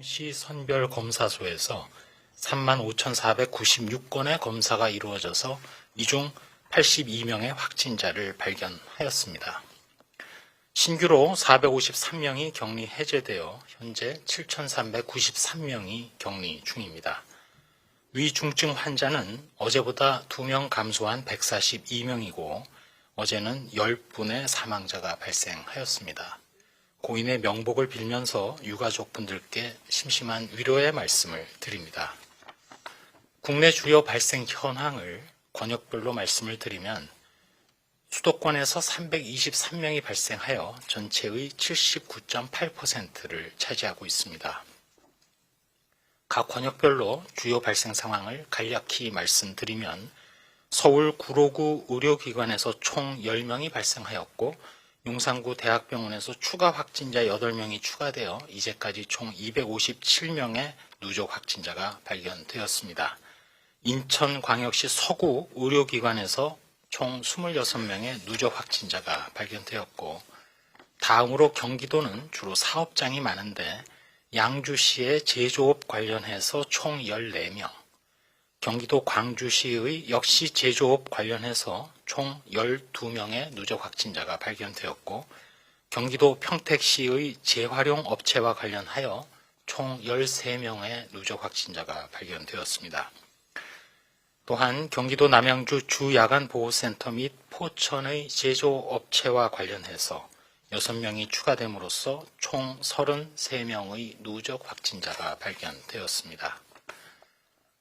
임시선별검사소에서 35,496건의 검사가 이루어져서 이 중 82명의 확진자를 발견하였습니다. 신규로 453명이 격리 해제되어 현재 7,393명이 격리 중입니다. 위중증 환자는 어제보다 2명 감소한 142명이고 어제는 10분의 사망자가 발생하였습니다. 고인의 명복을 빌면서 유가족분들께 심심한 위로의 말씀을 드립니다. 국내 주요 발생 현황을 권역별로 말씀을 드리면 수도권에서 323명이 발생하여 전체의 79.8%를 차지하고 있습니다. 각 권역별로 주요 발생 상황을 간략히 말씀드리면 서울 구로구 의료기관에서 총 10명이 발생하였고 용산구 대학병원에서 추가 확진자 8명이 추가되어 이제까지 총 257명의 누적 확진자가 발견되었습니다. 인천광역시 서구 의료기관에서 총 26명의 누적 확진자가 발견되었고 다음으로 경기도는 주로 사업장이 많은데 양주시의 제조업 관련해서 총 14명, 경기도 광주시의 역시 제조업 관련해서 총 12명의 누적 확진자가 발견되었고 경기도 평택시의 재활용 업체와 관련하여 총 13명의 누적 확진자가 발견되었습니다. 또한 경기도 남양주 주야간보호센터 및 포천의 제조업체와 관련해서 6명이 추가됨으로써 총 33명의 누적 확진자가 발견되었습니다.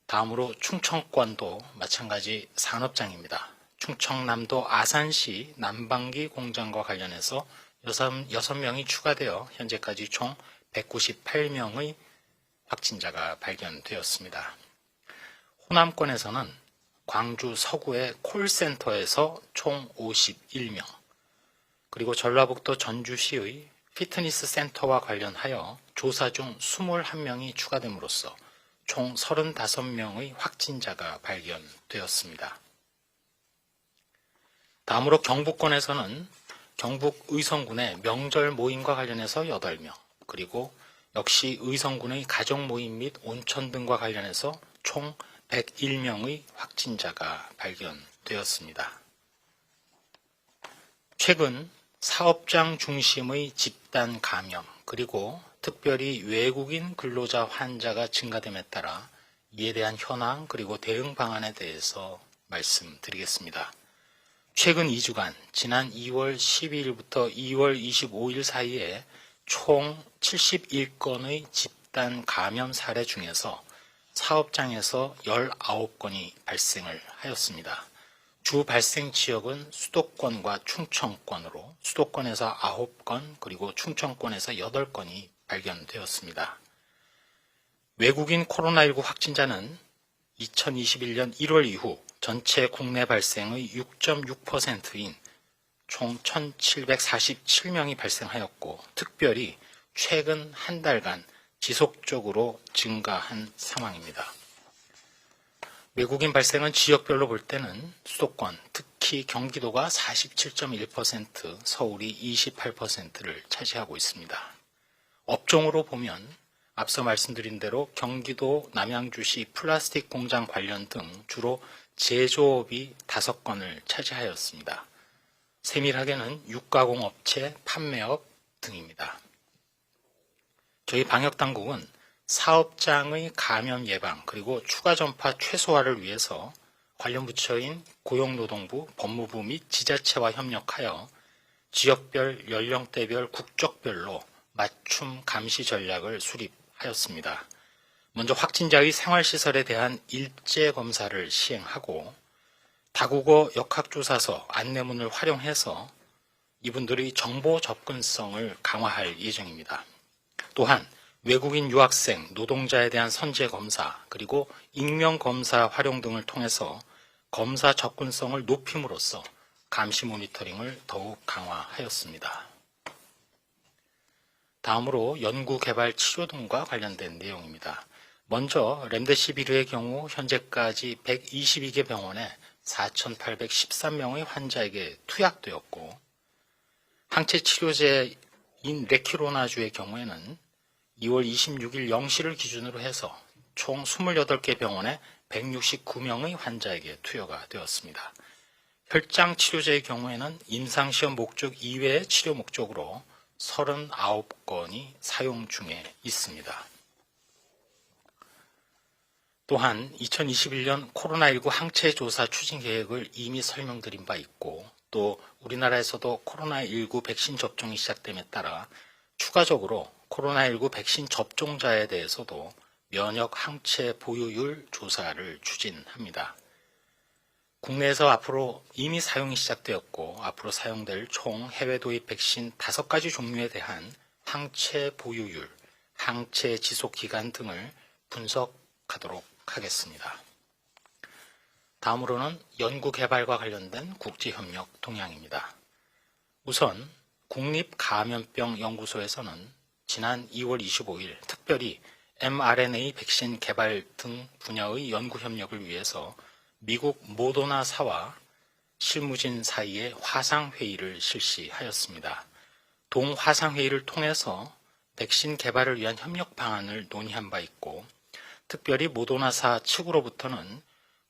다음으로 충청권도 마찬가지 산업장입니다. 충청남도 아산시 난방기 공장과 관련해서 6명이 추가되어 현재까지 총 198명의 확진자가 발견되었습니다. 호남권에서는 광주 서구의 콜센터에서 총 51명, 그리고 전라북도 전주시의 피트니스 센터와 관련하여 조사 중 21명이 추가됨으로써 총 35명의 확진자가 발견되었습니다. 다음으로 경북권에서는 경북 의성군의 명절 모임과 관련해서 8명, 그리고 역시 의성군의 가족 모임 및 온천 등과 관련해서 총 101명의 확진자가 발견되었습니다. 최근 사업장 중심의 집단 감염 그리고 특별히 외국인 근로자 환자가 증가됨에 따라 이에 대한 현황 그리고 대응 방안에 대해서 말씀드리겠습니다. 최근 2주간 지난 2월 12일부터 2월 25일 사이에 총 71건의 집단 감염 사례 중에서 사업장에서 19건이 발생을 하였습니다. 주 발생 지역은 수도권과 충청권으로 수도권에서 9건 그리고 충청권에서 8건이 발견되었습니다. 외국인 코로나19 확진자는 2021년 1월 이후 전체 국내 발생의 6.6%인 총 1,747명이 발생하였고 특별히 최근 한 달간 지속적으로 증가한 상황입니다. 외국인 발생은 지역별로 볼 때는 수도권, 특히 경기도가 47.1%, 서울이 28%를 차지하고 있습니다. 업종으로 보면 앞서 말씀드린 대로 경기도 남양주시 플라스틱 공장 관련 등 주로 제조업이 5건을 차지하였습니다. 세밀하게는 육가공업체, 판매업 등입니다. 저희 방역당국은 사업장의 감염 예방 그리고 추가 전파 최소화를 위해서 관련 부처인 고용노동부, 법무부 및 지자체와 협력하여 지역별, 연령대별, 국적별로 맞춤 감시 전략을 수립하였습니다. 먼저 확진자의 생활시설에 대한 일제 검사를 시행하고 다국어 역학조사서 안내문을 활용해서 이분들의 정보 접근성을 강화할 예정입니다. 또한 외국인 유학생, 노동자에 대한 선제 검사, 그리고 익명 검사 활용 등을 통해서 검사 접근성을 높임으로써 감시 모니터링을 더욱 강화하였습니다. 다음으로 연구, 개발, 치료 등과 관련된 내용입니다. 먼저 렘데시비르의 경우 현재까지 122개 병원에 4,813명의 환자에게 투약되었고 항체 치료제인 레키로나주의 경우에는 2월 26일 0시를 기준으로 해서 총 28개 병원에 169명의 환자에게 투여가 되었습니다. 혈장 치료제의 경우에는 임상시험 목적 이외의 치료 목적으로 39건이 사용 중에 있습니다. 또한 2021년 코로나19 항체 조사 추진 계획을 이미 설명드린 바 있고, 또 우리나라에서도 코로나19 백신 접종이 시작됨에 따라 추가적으로 코로나19 백신 접종자에 대해서도 면역 항체 보유율 조사를 추진합니다. 국내에서 앞으로 이미 사용이 시작되었고 앞으로 사용될 총 해외 도입 백신 5가지 종류에 대한 항체 보유율, 항체 지속 기간 등을 분석하도록 하겠습니다. 다음으로는 연구 개발과 관련된 국제협력 동향입니다. 우선 국립감염병연구소에서는 지난 2월 25일 특별히 mRNA 백신 개발 등 분야의 연구 협력을 위해서 미국 모더나사와 실무진 사이에 화상회의를 실시하였습니다. 동화상회의를 통해서 백신 개발을 위한 협력 방안을 논의한 바 있고, 특별히 모더나사 측으로부터는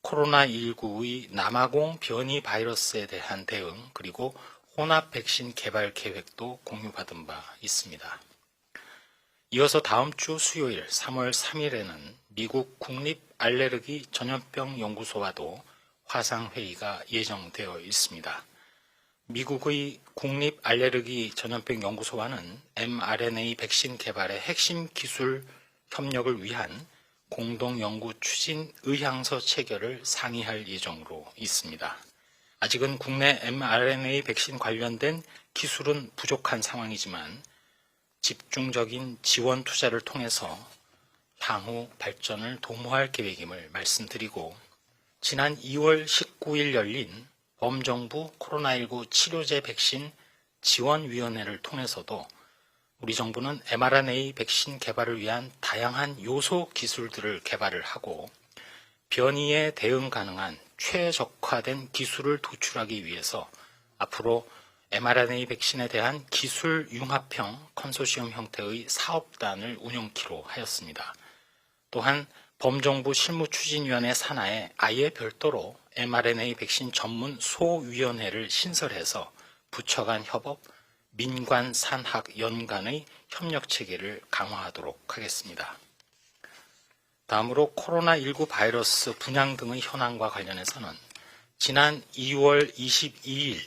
코로나19의 남아공 변이 바이러스에 대한 대응 그리고 혼합 백신 개발 계획도 공유받은 바 있습니다. 이어서 다음 주 수요일 3월 3일에는 미국 국립알레르기 전염병 연구소와도 화상회의가 예정되어 있습니다. 미국의 국립알레르기 전염병 연구소와는 mRNA 백신 개발의 핵심 기술 협력을 위한 공동연구 추진 의향서 체결을 상의할 예정으로 있습니다. 아직은 국내 mRNA 백신 관련된 기술은 부족한 상황이지만 집중적인 지원 투자를 통해서 향후 발전을 도모할 계획임을 말씀드리고, 지난 2월 19일 열린 범정부 코로나19 치료제 백신 지원위원회를 통해서도 우리 정부는 mRNA 백신 개발을 위한 다양한 요소 기술들을 개발을 하고 변이에 대응 가능한 최적화된 기술을 도출하기 위해서 앞으로 mRNA 백신에 대한 기술 융합형 컨소시엄 형태의 사업단을 운영키로 하였습니다. 또한 범정부 실무추진위원회 산하에 아예 별도로 mRNA 백신 전문 소위원회를 신설해서 부처 간 협업, 민관 산학 연간의 협력 체계를 강화하도록 하겠습니다. 다음으로 코로나19 바이러스 분양 등의 현황과 관련해서는 지난 2월 22일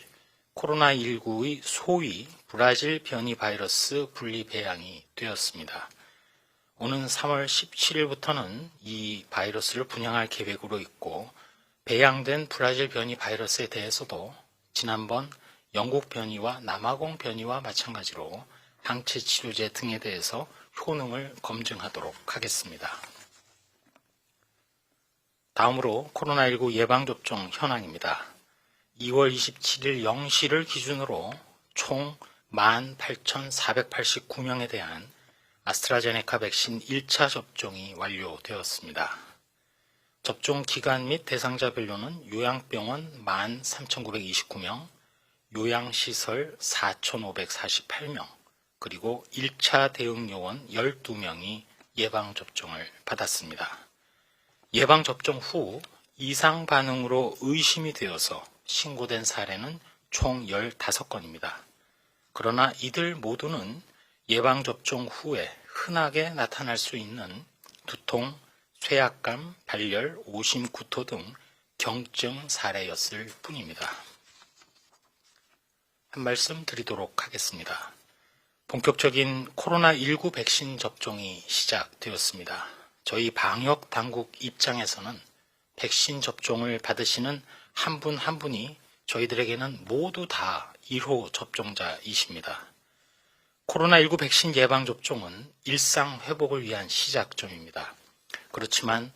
코로나19의 소위 브라질 변이 바이러스 분리 배양이 되었습니다. 오는 3월 17일부터는 이 바이러스를 분양할 계획으로 있고, 배양된 브라질 변이 바이러스에 대해서도 지난번 영국 변이와 남아공 변이와 마찬가지로 항체 치료제 등에 대해서 효능을 검증하도록 하겠습니다. 다음으로 코로나19 예방접종 현황입니다. 2월 27일 0시를 기준으로 총 18,489명에 대한 아스트라제네카 백신 1차 접종이 완료되었습니다. 접종 기간 및 대상자별로는 요양병원 13,929명, 요양시설 4,548명, 그리고 1차 대응요원 12명이 예방접종을 받았습니다. 예방접종 후 이상 반응으로 의심이 되어서 신고된 사례는 총 15건입니다. 그러나 이들 모두는 예방접종 후에 흔하게 나타날 수 있는 두통, 쇠약감, 발열, 오심, 구토 등 경증 사례였을 뿐입니다. 한 말씀 드리도록 하겠습니다. 본격적인 코로나19 백신 접종이 시작되었습니다. 저희 방역 당국 입장에서는 백신 접종을 받으시는 한 분 한 분이 저희들에게는 모두 다 1호 접종자이십니다. 코로나19 백신 예방접종은 일상 회복을 위한 시작점입니다. 그렇지만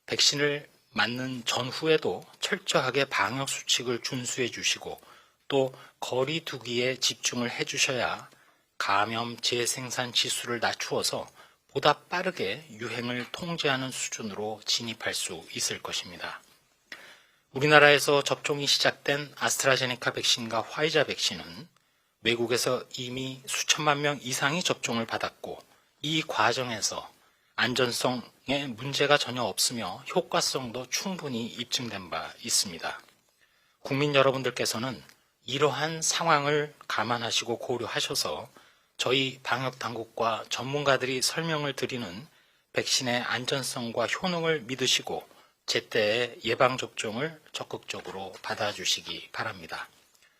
백신을 맞는 전후에도 철저하게 방역 수칙을 준수해 주시고 또 거리 두기에 집중을 해 주셔야 감염 재생산 지수를 낮추어서 보다 빠르게 유행을 통제하는 수준으로 진입할 수 있을 것입니다. 우리나라에서 접종이 시작된 아스트라제네카 백신과 화이자 백신은 외국에서 이미 수천만 명 이상이 접종을 받았고 이 과정에서 안전성에 문제가 전혀 없으며 효과성도 충분히 입증된 바 있습니다. 국민 여러분들께서는 이러한 상황을 감안하시고 고려하셔서 저희 방역당국과 전문가들이 설명을 드리는 백신의 안전성과 효능을 믿으시고 제때에 예방접종을 적극적으로 받아주시기 바랍니다.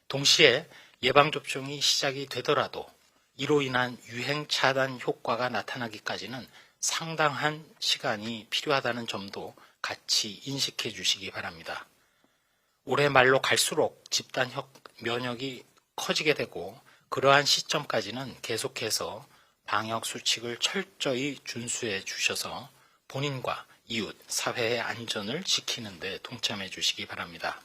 동시에 예방접종이 시작이 되더라도 이로 인한 유행 차단 효과가 나타나기까지는 상당한 시간이 필요하다는 점도 같이 인식해 주시기 바랍니다. 올해 말로 갈수록 집단 면역이 커지게 되고 그러한 시점까지는 계속해서 방역 수칙을 철저히 준수해 주셔서 본인과 이웃, 사회의 안전을 지키는 데 동참해 주시기 바랍니다.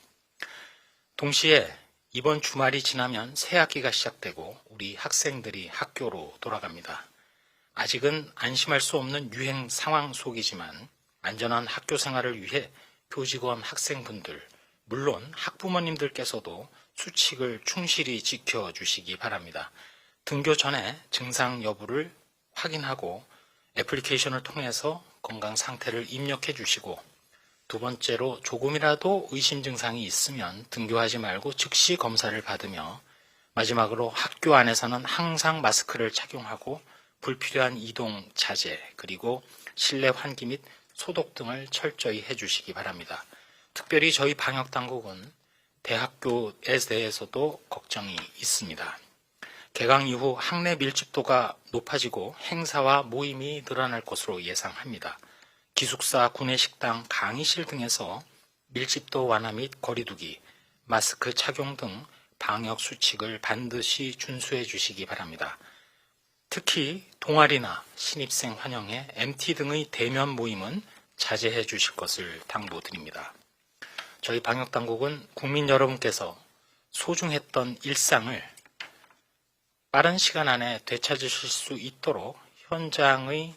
동시에 이번 주말이 지나면 새 학기가 시작되고 우리 학생들이 학교로 돌아갑니다. 아직은 안심할 수 없는 유행 상황 속이지만 안전한 학교 생활을 위해 교직원 학생분들, 물론 학부모님들께서도 수칙을 충실히 지켜주시기 바랍니다. 등교 전에 증상 여부를 확인하고 애플리케이션을 통해서 건강 상태를 입력해 주시고 두 번째로 조금이라도 의심 증상이 있으면 등교하지 말고 즉시 검사를 받으며 마지막으로 학교 안에서는 항상 마스크를 착용하고 불필요한 이동 자제 그리고 실내 환기 및 소독 등을 철저히 해주시기 바랍니다. 특별히 저희 방역당국은 대학교에 대해서도 걱정이 있습니다. 개강 이후 학내 밀집도가 높아지고 행사와 모임이 늘어날 것으로 예상합니다. 기숙사, 구내식당, 강의실 등에서 밀집도 완화 및 거리두기, 마스크 착용 등 방역 수칙을 반드시 준수해 주시기 바랍니다. 특히 동아리나 신입생 환영회, MT 등의 대면 모임은 자제해 주실 것을 당부드립니다. 저희 방역당국은 국민 여러분께서 소중했던 일상을 빠른 시간 안에 되찾으실 수 있도록 현장의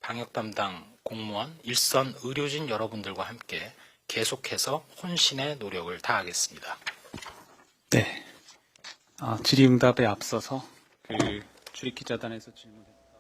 방역 담당 공무원, 일선 의료진 여러분들과 함께 계속해서 혼신의 노력을 다하겠습니다. 네. 질의응답에 앞서서 출입기자단에서 질문해